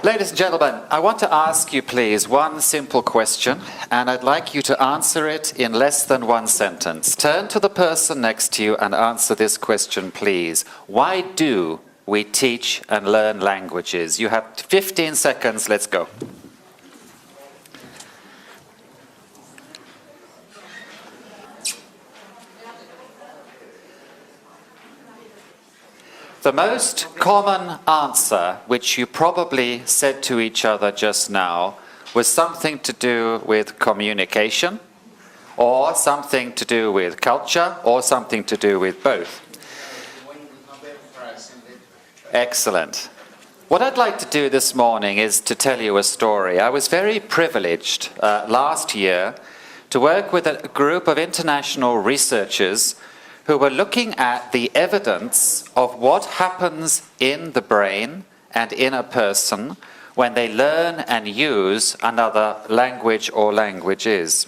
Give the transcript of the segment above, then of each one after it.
Ladies and gentlemen, I want to ask you please one simple question, and I'd like you to answer it in less than one sentence. Turn to the person next to you and answer this question, please. Why do we teach and learn languages? You have 15 seconds, let's go. The most common answer, which you probably said to each other just now, was something to do with communication, or something to do with culture, or something to do with both. Excellent. What I'd like to do this morning is to tell you a story. I was very privileged last year to work with a group of international researchers who were looking at the evidence of what happens in the brain and in a person when they learn and use another language or languages.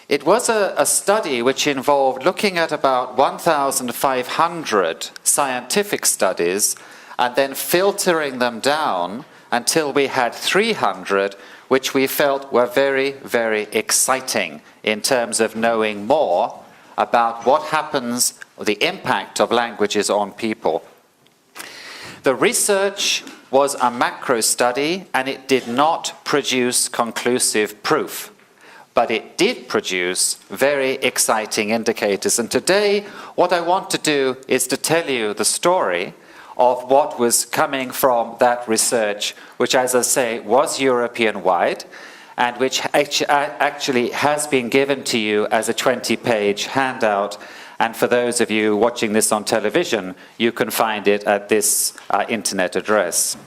It was a study which involved looking at about 1,500 scientific studies and then filtering them down until we had 300 which we felt were very, very exciting in terms of knowing more about what happens, or the impact of languages on people. The research was a macro study and it did not produce conclusive proof, but it did produce very exciting indicators. And today, what I want to do is to tell you the story of what was coming from that research, which, as I say, was European-wide, and which actually has been given to you as a 20-page handout. And for those of you watching this on television, you can find it at this internet address.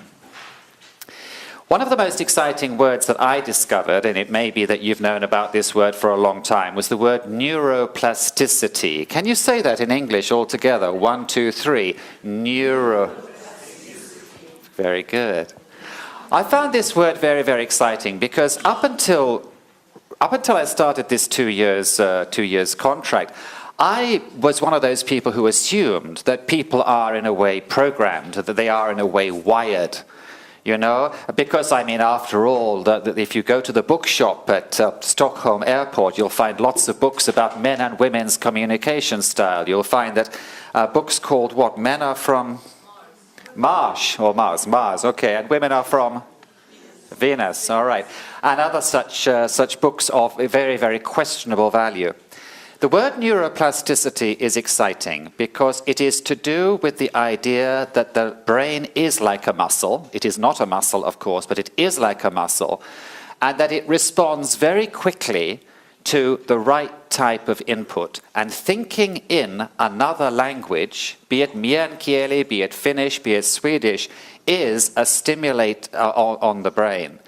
One of the most exciting words that I discovered, and it may be that you've known about this word for a long time, was the word neuroplasticity. Can you say that in English all together? 1, 2, 3. Very good. I found this word very, very exciting because up until I started this 2 years contract, I was one of those people who assumed that people are in a way programmed, that they are in a way wired. You know, because I mean, after all, if you go to the bookshop at Stockholm Airport, you'll find lots of books about men and women's communication style. You'll find that books called what? Men are from Marsh, or Mars, okay, and women are from Venus, all right, and other such books of a very, very questionable value. The word neuroplasticity is exciting because it is to do with the idea that the brain is like a muscle. It is not a muscle, of course, but it is like a muscle, and that it responds very quickly to the right type of input. And thinking in another language, be it meänkieli, be it Finnish, be it Swedish, is a stimulate on the brain.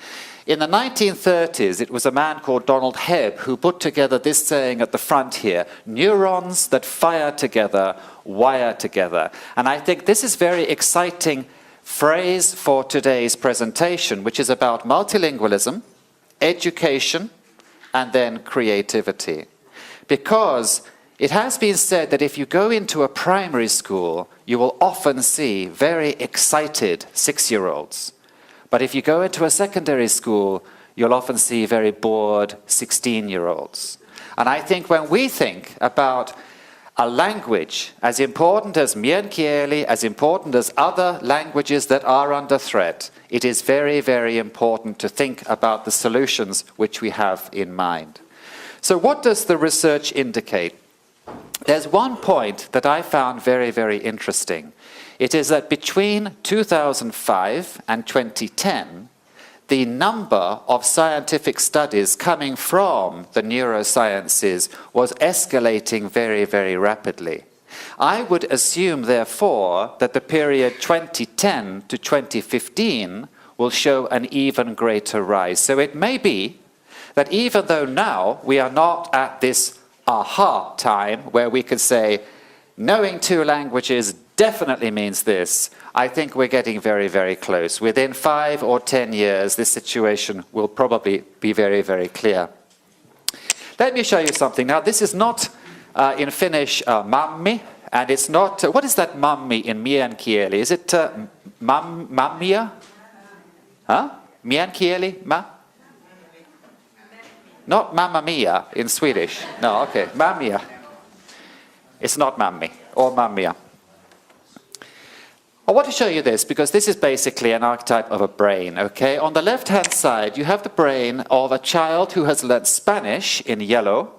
In the 1930s, it was a man called Donald Hebb who put together this saying at the front here: neurons that fire together, wire together. And I think this is a very exciting phrase for today's presentation, which is about multilingualism, education, and then creativity. Because it has been said that if you go into a primary school, you will often see very excited 6-year-olds. But if you go into a secondary school, you'll often see very bored 16-year-olds. And I think when we think about a language as important as meänkieli, as important as other languages that are under threat, it is very, very important to think about the solutions which we have in mind. So what does the research indicate? There's one point that I found very, very interesting. It is that between 2005 and 2010, the number of scientific studies coming from the neurosciences was escalating very, very rapidly. I would assume, therefore, that the period 2010 to 2015 will show an even greater rise. So it may be that even though now we are not at this aha time where we could say, knowing 2 languages definitely means this, I think we're getting very, very close. Within 5 or 10 years, this situation will probably be very, very clear. Let me show you something. Now, this is not in Finnish mammi, and it's not, what is that mammi in meänkieli? Is it mammia? Huh? Meänkieli? Not mamma mia in Swedish. No, okay. Mammia. It's not mammi or mammia. I want to show you this because this is basically an archetype of a brain, okay? On the left-hand side, you have the brain of a child who has learned Spanish in yellow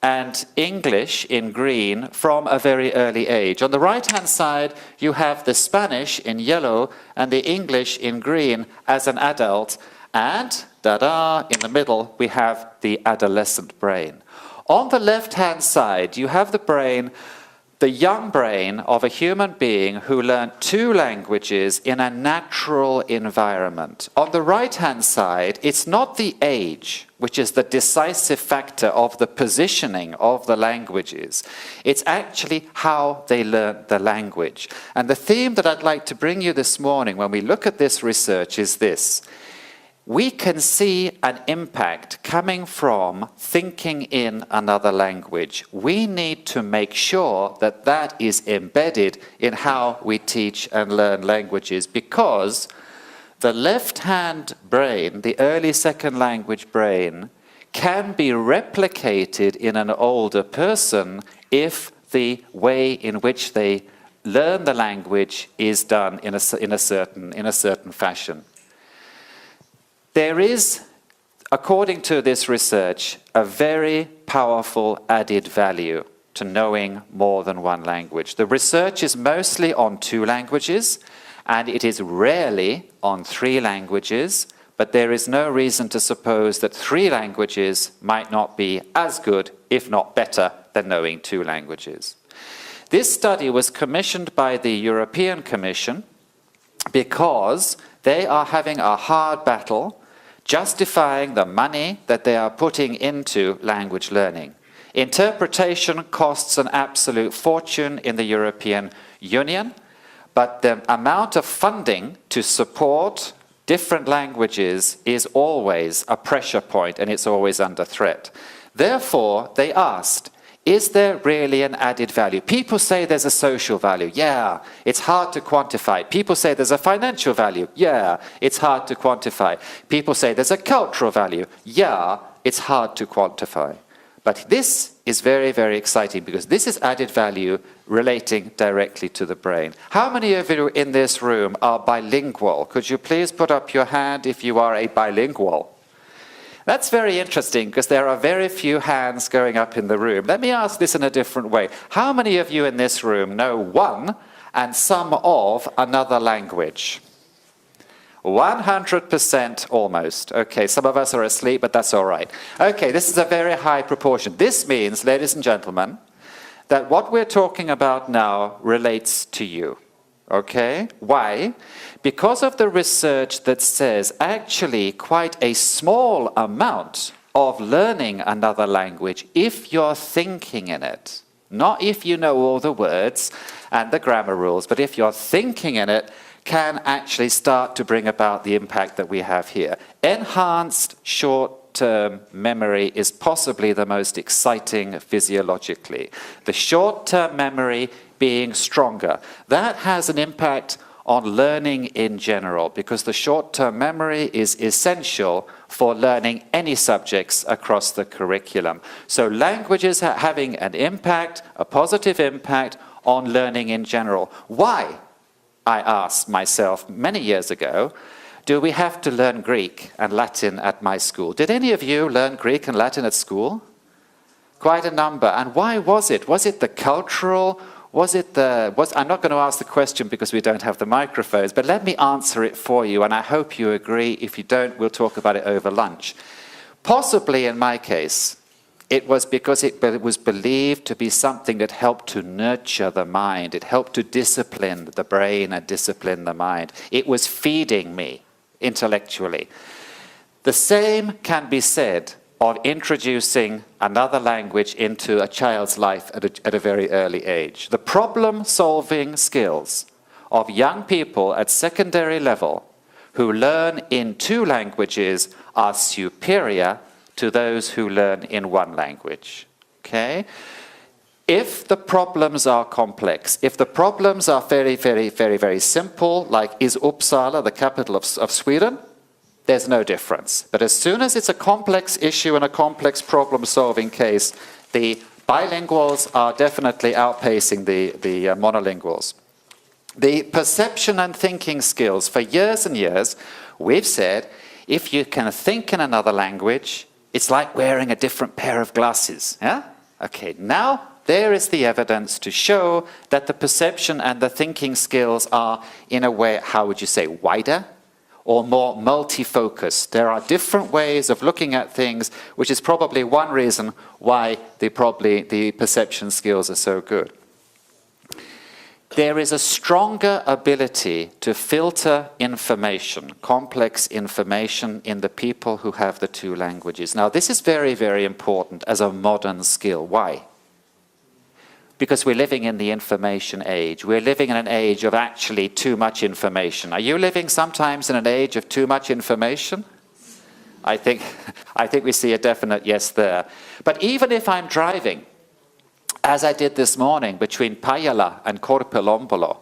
and English in green from a very early age. On the right-hand side, you have the Spanish in yellow and the English in green as an adult. And, da-da, in the middle, we have the adolescent brain. On the left-hand side, you have the brain, the young brain of a human being who learned 2 languages in a natural environment. On the right-hand side, it's not the age, which is the decisive factor of the positioning of the languages. It's actually how they learned the language. And the theme that I'd like to bring you this morning when we look at this research is this. We can see an impact coming from thinking in another language. We need to make sure that that is embedded in how we teach and learn languages, because the left-hand brain, the early second language brain, can be replicated in an older person if the way in which they learn the language is done in a certain fashion. There is, according to this research, a very powerful added value to knowing more than one language. The research is mostly on 2 languages, and it is rarely on 3 languages, but there is no reason to suppose that 3 languages might not be as good, if not better, than knowing 2 languages. This study was commissioned by the European Commission because they are having a hard battle justifying the money that they are putting into language learning. Interpretation costs an absolute fortune in the European Union, but the amount of funding to support different languages is always a pressure point, and it's always under threat. Therefore, they asked, is there really an added value? People say there's a social value. Yeah, it's hard to quantify. People say there's a financial value. Yeah, it's hard to quantify. People say there's a cultural value. Yeah, it's hard to quantify. But this is very, very exciting because this is added value relating directly to the brain. How many of you in this room are bilingual? Could you please put up your hand if you are a bilingual? That's very interesting because there are very few hands going up in the room. Let me ask this in a different way. How many of you in this room know one and some of another language? 100% almost. Okay, some of us are asleep, but that's all right. Okay, this is a very high proportion. This means, ladies and gentlemen, that what we're talking about now relates to you. Okay? Why? Because of the research that says actually quite a small amount of learning another language, if you're thinking in it, not if you know all the words and the grammar rules, but if you're thinking in it, can actually start to bring about the impact that we have here. Enhanced short-term memory is possibly the most exciting physiologically. The short-term memory being stronger. That has an impact on learning in general, because the short-term memory is essential for learning any subjects across the curriculum. So languages are having an impact, a positive impact on learning in general. Why, I asked myself many years ago, do we have to learn Greek and Latin at my school? Did any of you learn Greek and Latin at school? Quite a number. And why was it? Was it the cultural? I'm not going to ask the question because we don't have the microphones, but let me answer it for you, and I hope you agree. If you don't, we'll talk about it over lunch. Possibly, in my case, it was because it was believed to be something that helped to nurture the mind. It helped to discipline the brain and discipline the mind. It was feeding me intellectually. The same can be said of introducing another language into a child's life at a very early age. The problem-solving skills of young people at secondary level who learn in 2 languages are superior to those who learn in 1 language. Okay? If the problems are complex, if the problems are very, very, very, very simple, like is Uppsala the capital of Sweden? there's no difference. But as soon as it's a complex issue and a complex problem-solving case, the bilinguals are definitely outpacing the monolinguals. The perception and thinking skills, for years and years, we've said, if you can think in another language, it's like wearing a different pair of glasses. Yeah? Okay, now there is the evidence to show that the perception and the thinking skills are, in a way, how would you say, wider or more multi-focused. There are different ways of looking at things, which is probably one reason why the perception skills are so good. There is a stronger ability to filter information, complex information, in the people who have the two languages. Now, this is very, very important as a modern skill. Why? Because we're living in the information age. We're living in an age of actually too much information. Are you living sometimes in an age of too much information? I think we see a definite yes there. But even if I'm driving, as I did this morning between Pajala and Korpilombolo,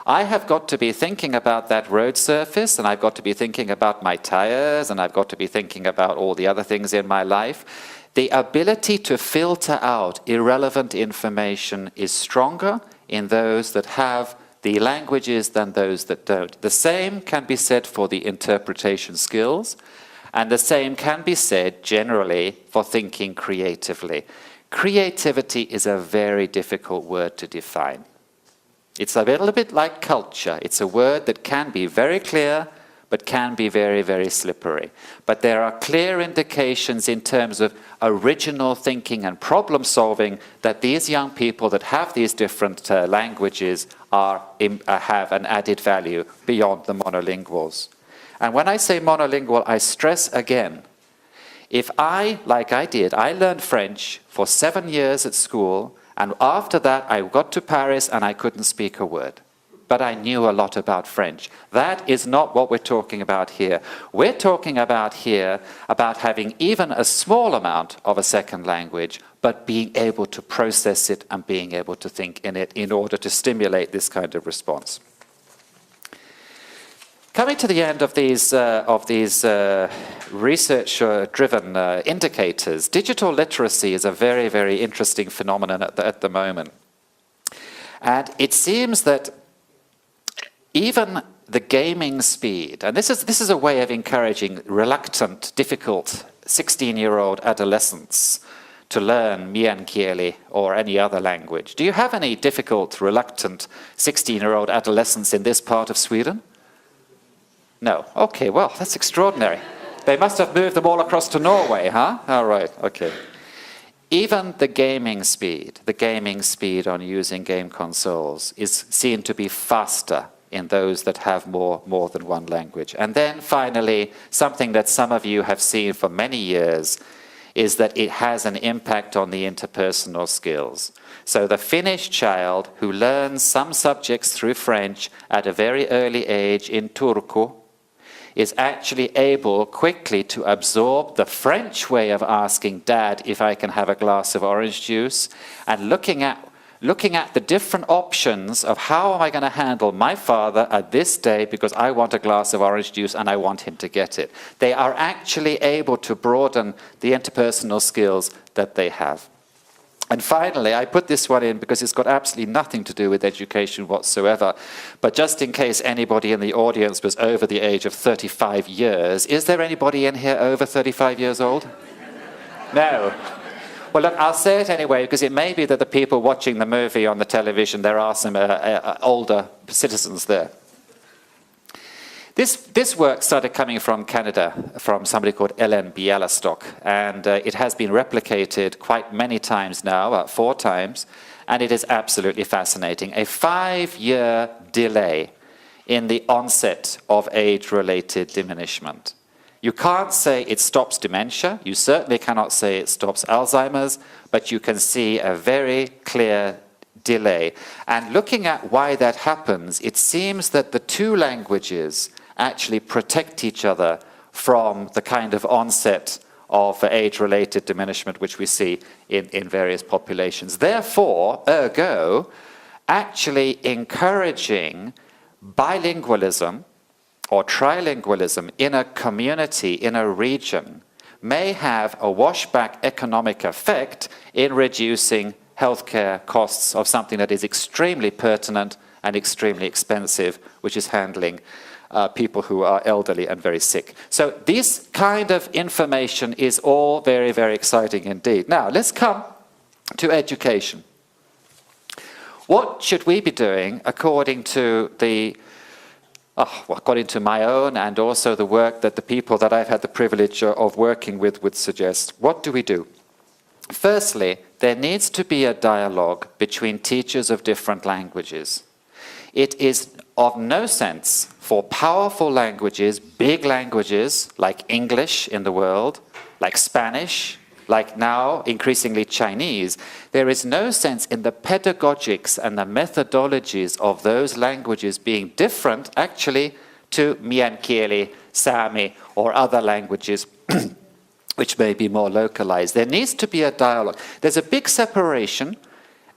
I have got to be thinking about that road surface, and I've got to be thinking about my tires, and I've got to be thinking about all the other things in my life. The ability to filter out irrelevant information is stronger in those that have the languages than those that don't. The same can be said for the interpretation skills, and the same can be said generally for thinking creatively. Creativity is a very difficult word to define. It's a little bit like culture. It's a word that can be very clear, but can be very, very slippery. But there are clear indications in terms of original thinking and problem solving that these young people that have these different languages have an added value beyond the monolinguals. And when I say monolingual, I stress again, if I, like I did, I learned French for 7 years at school, and after that I got to Paris and I couldn't speak a word. But I knew a lot about French. That is not what we're talking about here. We're talking about here about having even a small amount of a second language, but being able to process it and being able to think in it in order to stimulate this kind of response. Coming to the end of these research-driven indicators, digital literacy is a very, very interesting phenomenon at the moment. And it seems that even the gaming speed, and this is a way of encouraging reluctant, difficult 16-year-old adolescents to learn Meänkieli or any other language. Do you have any difficult, reluctant 16-year-old adolescents in this part of Sweden? No. Okay, well, that's extraordinary. They must have moved them all across to Norway, huh? All right, okay. Even the gaming speed on using game consoles is seen to be faster in those that have more than one language. And then finally, something that some of you have seen for many years is that it has an impact on the interpersonal skills. So the Finnish child who learns some subjects through French at a very early age in Turku is actually able quickly to absorb the French way of asking Dad if I can have a glass of orange juice, and looking at the different options of how am I going to handle my father at this day because I want a glass of orange juice and I want him to get it. They are actually able to broaden the interpersonal skills that they have. And finally, I put this one in because it's got absolutely nothing to do with education whatsoever. But just in case anybody in the audience was over the age of 35 years, is there anybody in here over 35 years old? No. Well, look, I'll say it anyway, because it may be that the people watching the movie on the television, there are some older citizens there. This work started coming from Canada, from somebody called Ellen Bialystok, and it has been replicated quite many times now, about 4 times, and it is absolutely fascinating. A 5-year delay in the onset of age-related diminishment. You can't say it stops dementia, you certainly cannot say it stops Alzheimer's, but you can see a very clear delay. And looking at why that happens, it seems that the two languages actually protect each other from the kind of onset of age-related diminishment which we see in various populations. Therefore, ergo, actually encouraging bilingualism or trilingualism in a community, in a region, may have a washback economic effect in reducing healthcare costs of something that is extremely pertinent and extremely expensive, which is handling people who are elderly and very sick. So this kind of information is all very, very exciting indeed. Now, let's come to education. What should we be doing according to according to my own and also the work that the people that I've had the privilege of working with would suggest? What do we do? Firstly, there needs to be a dialogue between teachers of different languages. It is of no sense for powerful languages, big languages like English in the world, like Spanish, like now increasingly Chinese. There is no sense in the pedagogics and the methodologies of those languages being different actually to mycket, Sami or other languages which may be more localized. There needs to be a dialogue. There's a big separation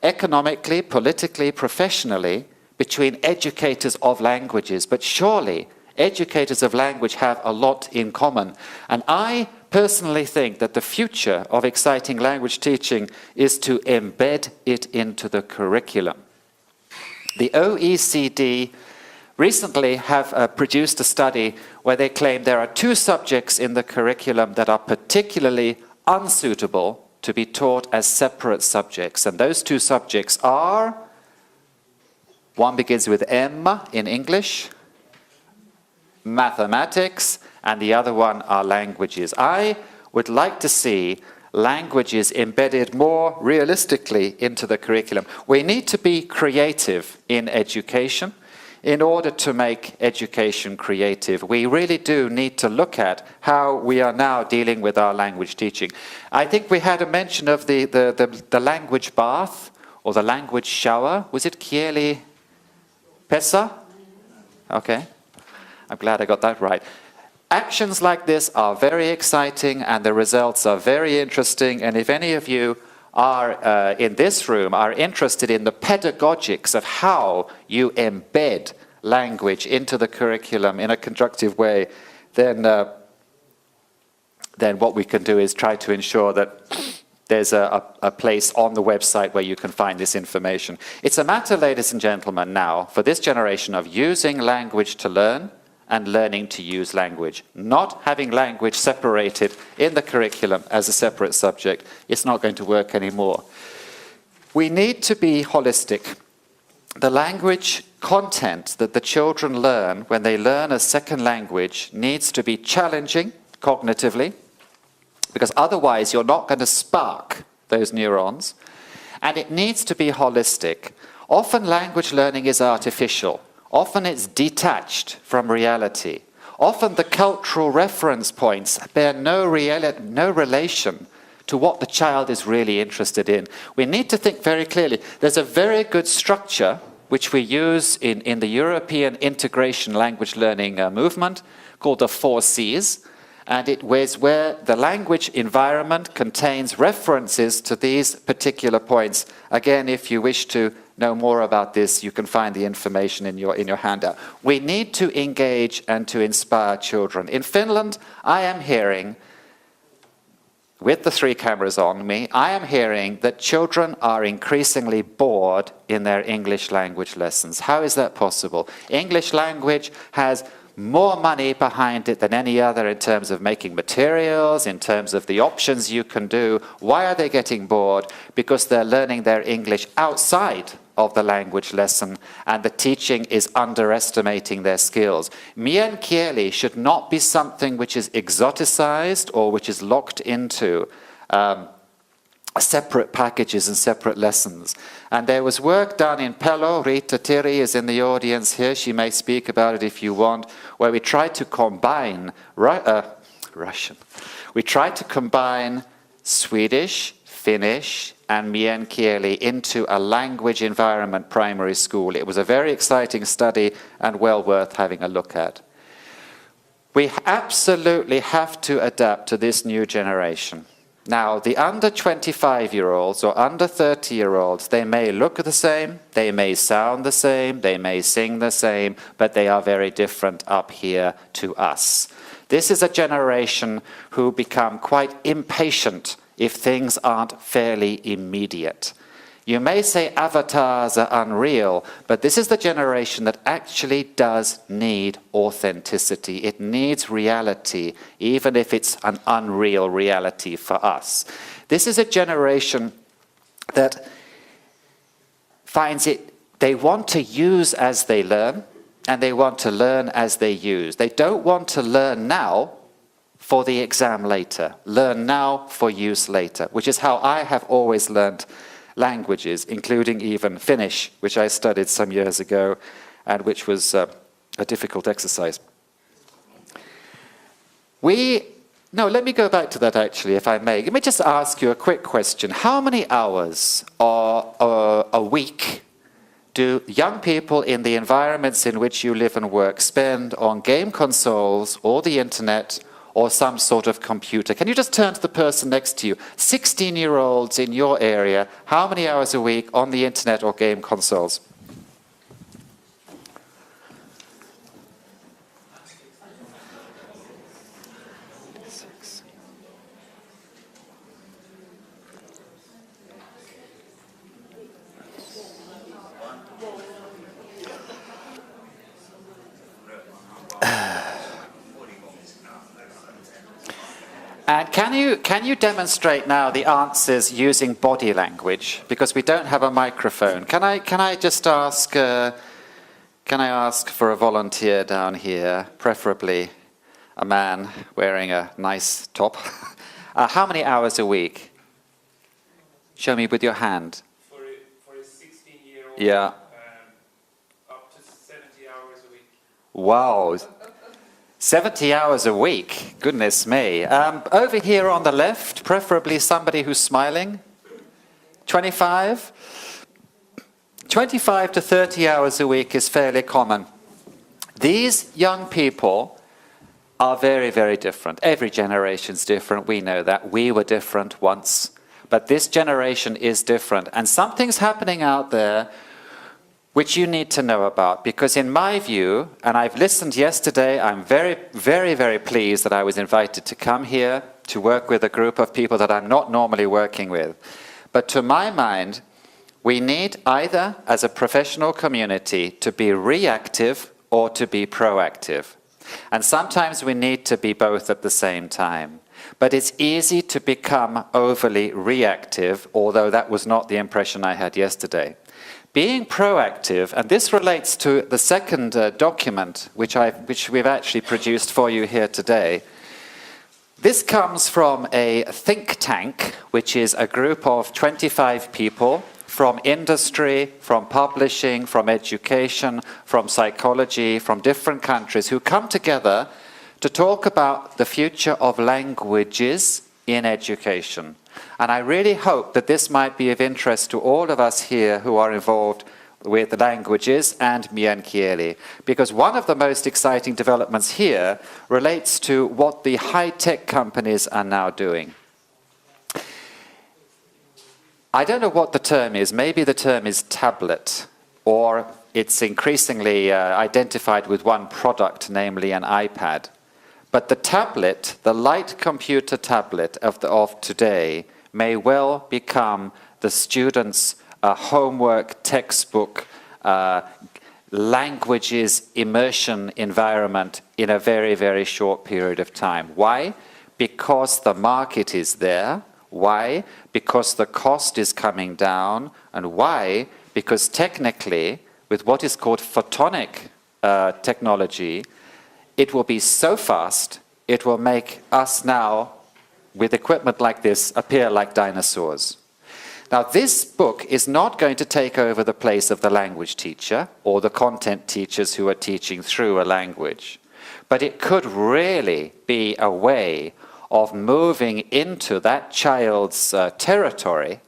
economically, politically, professionally between educators of languages, but surely educators of language have a lot in common. And I personally think that the future of exciting language teaching is to embed it into the curriculum. The OECD recently have produced a study where they claim there are 2 subjects in the curriculum that are particularly unsuitable to be taught as separate subjects. And those 2 subjects are, one begins with M in English, mathematics, and the other one are languages. I would like to see languages embedded more realistically into the curriculum. We need to be creative in education. In order to make education creative, we really do need to look at how we are now dealing with our language teaching. I think we had a mention of the language bath or the language shower. Was it kieli pesa? Okay, I'm glad I got that right. Actions like this are very exciting and the results are very interesting. And if any of you are in this room are interested in the pedagogics of how you embed language into the curriculum in a constructive way, then what we can do is try to ensure that there's a place on the website where you can find this information. It's a matter, ladies and gentlemen, now for this generation of using language to learn and learning to use language, not having language separated in the curriculum as a separate subject. It's not going to work anymore. We need to be holistic. The language content that the children learn when they learn a second language needs to be challenging cognitively, because otherwise you're not going to spark those neurons, and it needs to be holistic. Often language learning is artificial. Often it's detached from reality. Often the cultural reference points bear no relation to what the child is really interested in. We need to think very clearly. There's a very good structure which we use in the European integration language learning movement called the 4 Cs. And it was where the language environment contains references to these particular points. Again, if you wish to know more about this, you can find the information in your handout. We need to engage and to inspire children. In Finland, I am hearing, with the 3 cameras on me, I am hearing that children are increasingly bored in their English language lessons. How is that possible? English language has more money behind it than any other in terms of making materials, in terms of the options you can do. Why are they getting bored? Because they're learning their English outside of the language lesson, and the teaching is underestimating their skills. Mien kieli should not be something which is exoticized or which is locked into separate packages and separate lessons. And there was work done in Pelo. Rita Tiri is in the audience here. She may speak about it if you want, where we tried to combine Russian. We tried to combine Swedish, Finnish, and mien kieli into a language environment primary school. It was a very exciting study and well worth having a look at. We absolutely have to adapt to this new generation. Now, the under 25-year-olds or under 30-year-olds, they may look the same, they may sound the same, they may sing the same, but they are very different up here to us. This is a generation who become quite impatient if things aren't fairly immediate. You may say avatars are unreal, but this is the generation that actually does need authenticity. It needs reality, even if it's an unreal reality for us. This is a generation that finds it, they want to use as they learn, and they want to learn as they use. They don't want to learn now for the exam later, learn now for use later, which is how I have always learned languages, including even Finnish, which I studied some years ago, and which was a difficult exercise. No, let me go back to that actually, if I may. Let me just ask you a quick question. How many hours a week do young people in the environments in which you live and work spend on game consoles or the internet or some sort of computer? Can you just turn to the person next to you? 16-year-olds in your area, how many hours a week on the internet or game consoles? And can you demonstrate now the answers using body language? Because we don't have a microphone. Can I just ask? Can I ask for a volunteer down here, preferably a man wearing a nice top? How many hours a week? Show me with your hand. For a 16-year-old, yeah, up to 70 hours a week. Wow. 70 hours a week, goodness me. Over here on the left, preferably somebody who's smiling. 25? 25 to 30 hours a week is fairly common. These young people are very, very different. Every generation's different, we know that. We were different once. But this generation is different. And something's happening out there which you need to know about, because in my view, and I've listened yesterday, I'm very, very, very pleased that I was invited to come here to work with a group of people that I'm not normally working with. But to my mind, we need either, as a professional community, to be reactive or to be proactive. And sometimes we need to be both at the same time. But it's easy to become overly reactive, although that was not the impression I had yesterday. Being proactive, and this relates to the second document which we've actually produced for you here today. This comes from a think tank, which is a group of 25 people from industry, from publishing, from education, from psychology, from different countries who come together to talk about the future of languages in education. And I really hope that this might be of interest to all of us here who are involved with languages and mycket, because one of the most exciting developments here relates to what the high-tech companies are now doing. I don't know what the term is. Maybe the term is tablet, or it's increasingly identified with one product, namely an iPad. But the tablet, the light computer tablet of today, may well become the students' homework, textbook, languages immersion environment in a very, very short period of time. Why? Because the market is there. Why? Because the cost is coming down. And why? Because technically, with what is called photonic technology, it will be so fast, it will make us now, with equipment like this, appear like dinosaurs. Now, this book is not going to take over the place of the language teacher or the content teachers who are teaching through a language. But it could really be a way of moving into that child's territory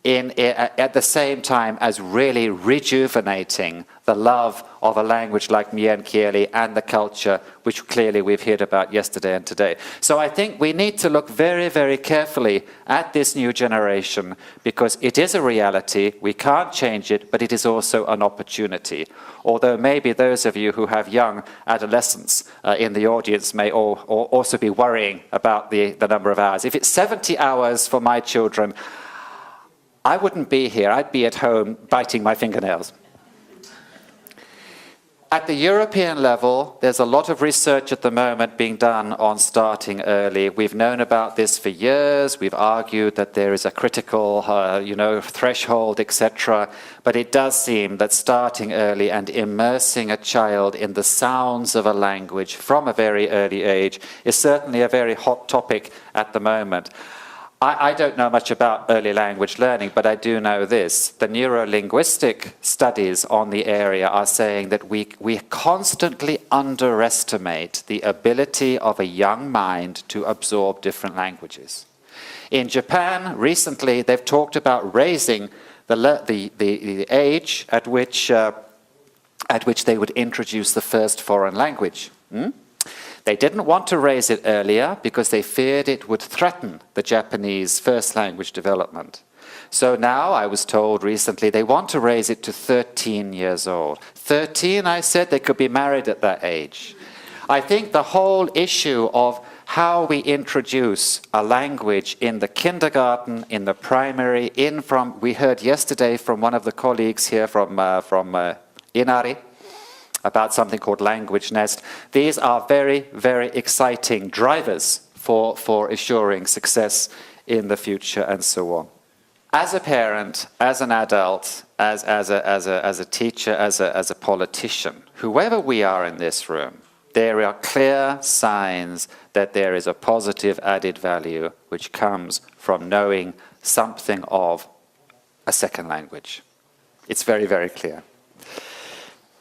at the same time as really rejuvenating the love of a language like mycket and the culture, which clearly we've heard about yesterday and today. So I think we need to look very, very carefully at this new generation, because it is a reality, we can't change it, but it is also an opportunity. Although maybe those of you who have young adolescents in the audience may also be worrying about the number of hours. If it's 70 hours for my children, I wouldn't be here. I'd be at home biting my fingernails. At the European level, there's a lot of research at the moment being done on starting early. We've known about this for years. We've argued that there is a critical, threshold, etc. But it does seem that starting early and immersing a child in the sounds of a language from a very early age is certainly a very hot topic at the moment. I don't know much about early language learning, but I do know this. The neuro-linguistic studies on the area are saying that we constantly underestimate the ability of a young mind to absorb different languages. In Japan, recently, they've talked about raising the age at which they would introduce the first foreign language. They didn't want to raise it earlier because they feared it would threaten the Japanese first language development. So now, I was told recently, they want to raise it to 13 years old. 13, I said, they could be married at that age. I think the whole issue of how we introduce a language in the kindergarten, in the primary, we heard yesterday from one of the colleagues here from Inari, about something called Language Nest. These are very, very exciting drivers for assuring success in the future and so on. As a parent, as an adult, as a teacher, as a politician, whoever we are in this room, there are clear signs that there is a positive added value which comes from knowing something of a second language. It's very, very clear.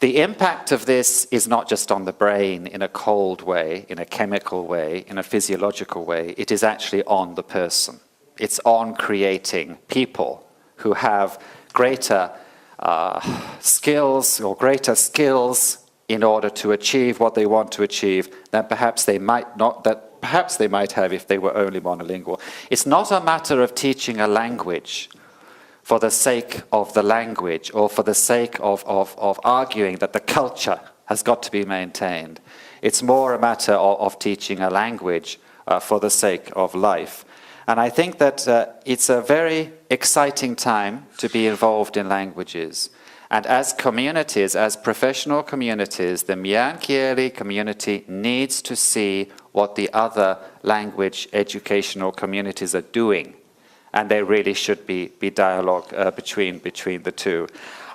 The impact of this is not just on the brain in a cold way, in a chemical way, in a physiological way. It is actually on the person. It's on creating people who have greater skills in order to achieve what they want to achieve than perhaps they might have if they were only monolingual. It's not a matter of teaching a language for the sake of the language, or for the sake of arguing that the culture has got to be maintained. It's more a matter of teaching a language for the sake of life. And I think that it's a very exciting time to be involved in languages. And as communities, as professional communities, the mycket community needs to see what the other language educational communities are doing. And there really should be dialogue between the two.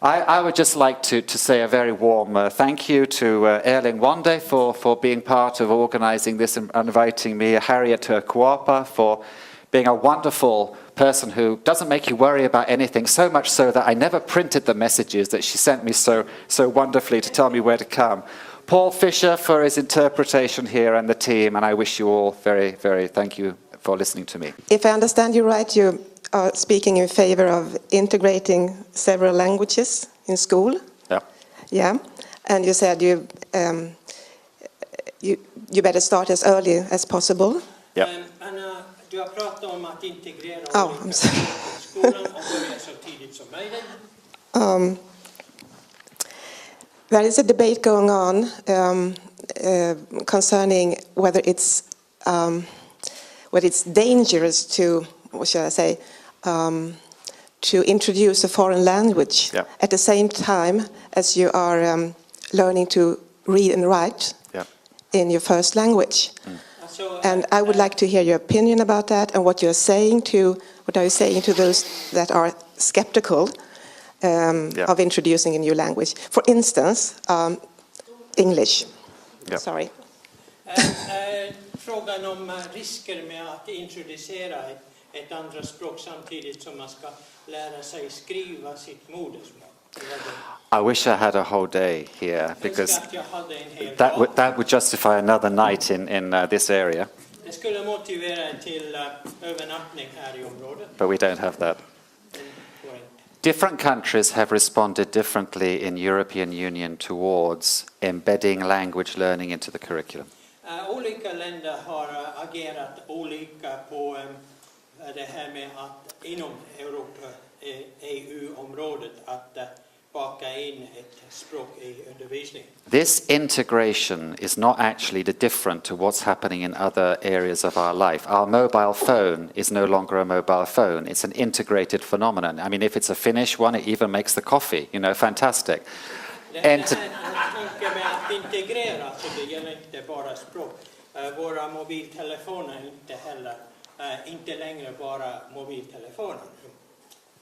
I would just like to say a very warm thank you to Erling Wande for being part of organizing this and inviting me, Harriet Kuapa for being a wonderful person who doesn't make you worry about anything, so much so that I never printed the messages that she sent me so wonderfully to tell me where to come. Paul Fisher for his interpretation here and the team, and I wish you all very, very thank you for listening to me. If I understand you right, you are speaking in favor of integrating several languages in school. Yeah. Yeah, and you said you better start as early as possible. Yeah. Anna, du har pratat om att integrera I'm sorry. skolan och börja så tidigt som möjligt. There is a debate going on concerning whether it's dangerous to, what should I say, to introduce a foreign language at the same time as you are learning to read and write in your first language. And I would like to hear your opinion about that and what are you saying to those that are skeptical of introducing a new language. For instance, English. Sorry. Frågan om risker med att introducera ett andra språk samtidigt som man ska lära sig skriva sitt modersmål. I wish I had a whole day here, because that would justify another night in this area. Det skulle motivera till övernattning här i området. But we don't have that. Different countries have responded differently in European Union towards embedding language learning into the curriculum. Olika länder har agerat olika på det här med att inom EU-området att baka in ett språk i undervisning. This integration is not actually different to what's happening in other areas of our life. Our mobile phone is no longer a mobile phone. It's an integrated phenomenon. I mean, if it's a Finnish one, it even makes the coffee. You know, fantastic. Det här tanken med att integrera, så det gäller inte bara språk. Våra mobiltelefoner inte längre bara mobiltelefoner.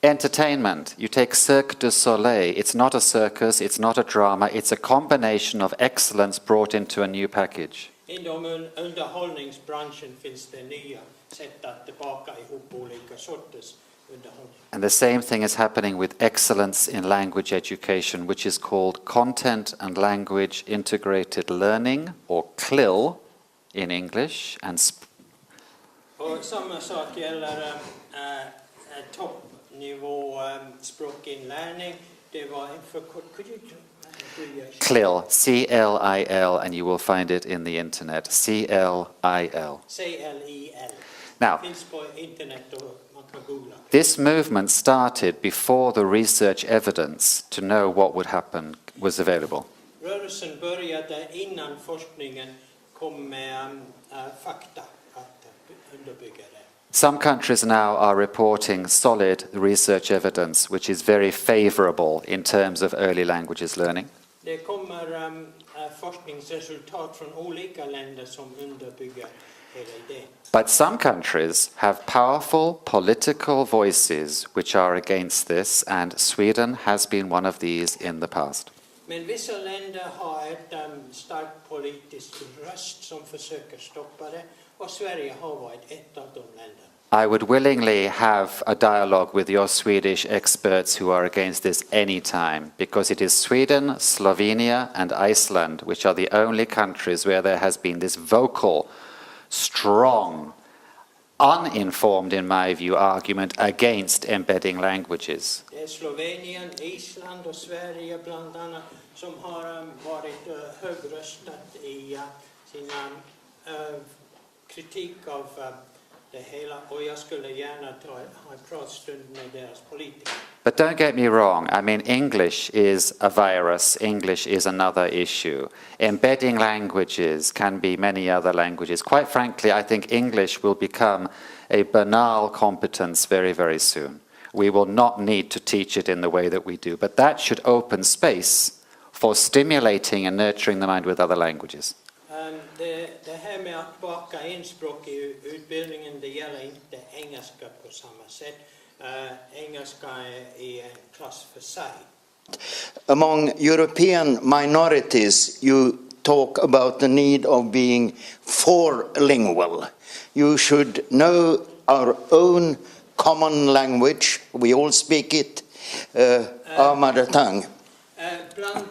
Entertainment. You take Cirque du Soleil. It's not a circus, it's not a drama, it's a combination of excellence brought into a new package. Inom underhållningsbranschen finns det nya sätt att baka ihop olika sorters underhållning. And the same thing is happening with excellence in language education, which is called Content and Language Integrated Learning, or CLIL in English. Och samma sak gäller toppnivå språkinlärning. Det var en förkort. CLIL, C-L-I-L, and you will find it in the internet. C-L-I-L. C-L-I-L. Now, Finns på internet och man kan googla. this movement started before the research evidence to know what would happen was available. Rörelsen började innan forskningen kom med fakta att underbygga det. Some countries now are reporting solid research evidence which is very favorable in terms of early languages learning. Det kommer forskningsresultat från olika länder som underbygger hela idén. But some countries have powerful political voices which are against this, and Sweden has been one of these in the past. Men vissa länder har ett starkt politiskt röst som försöker stoppa det, och Sverige har varit ett av de länderna. I would willingly have a dialogue with your Swedish experts who are against this anytime, because it is Sweden, Slovenia and Iceland which are the only countries where there has been this vocal, strong, uninformed, in my view, argument against embedding languages. Det är Slovenien, Island och Sverige bland annat som har varit högröstat i sina kritik av det hela, och jag skulle gärna ha en pratstund med deras politiker. But don't get me wrong, I mean, English is a virus, English is another issue. Embedding languages can be many other languages. Quite frankly, I think English will become a banal competence very, very soon. We will not need to teach it in the way that we do, but that should open space for stimulating and nurturing the mind with other languages. Det här med att baka in språk i utbildningen, det gäller inte engelska på samma sätt. Engelska är i en klass för sig. Among European minorities, you talk about the need of being four-lingual. You should know our own common language. We all speak it, our mother tongue. Bland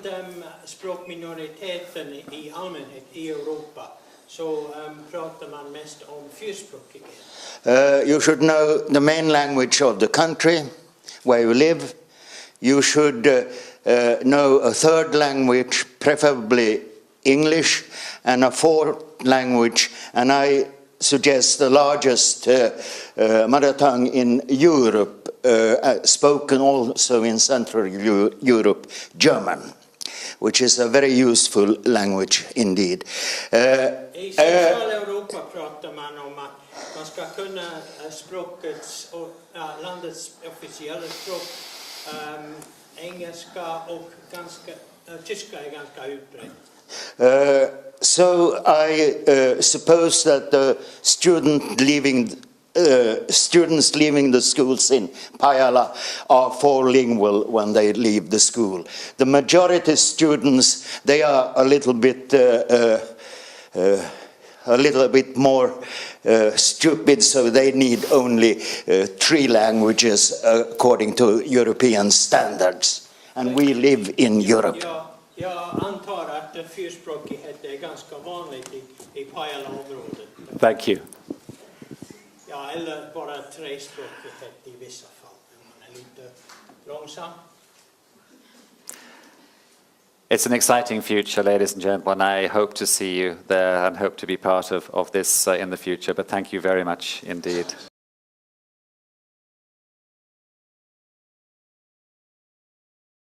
språkminoriteten i allmänhet i Europa så pratar man mest om fyrspråkighet. You should know the main language of the country where you live. You should know a third language, preferably English, and a fourth language, and I suggest the largest mother tongue in Europe, spoken also in Central Europe, German, which is a very useful language indeed. I Centraleuropa pratar man om att man ska kunna landets officiella språk, engelska och tyska är ganska utbrett. So I suppose that the students leaving the schools in Pajala are four-lingual when they leave the school. The majority students, they are a little bit more stupid, so they need only three languages according to European standards. And we live in Europe. Jag antar att fyrspråkighet är ganska vanligt i Pajala-området. Thank you. Ja, eller bara trespråkighet i vissa fall. Man är lite långsamt. It's an exciting future, ladies and gentlemen. I hope to see you there and hope to be part of this in the future. But thank you very much indeed.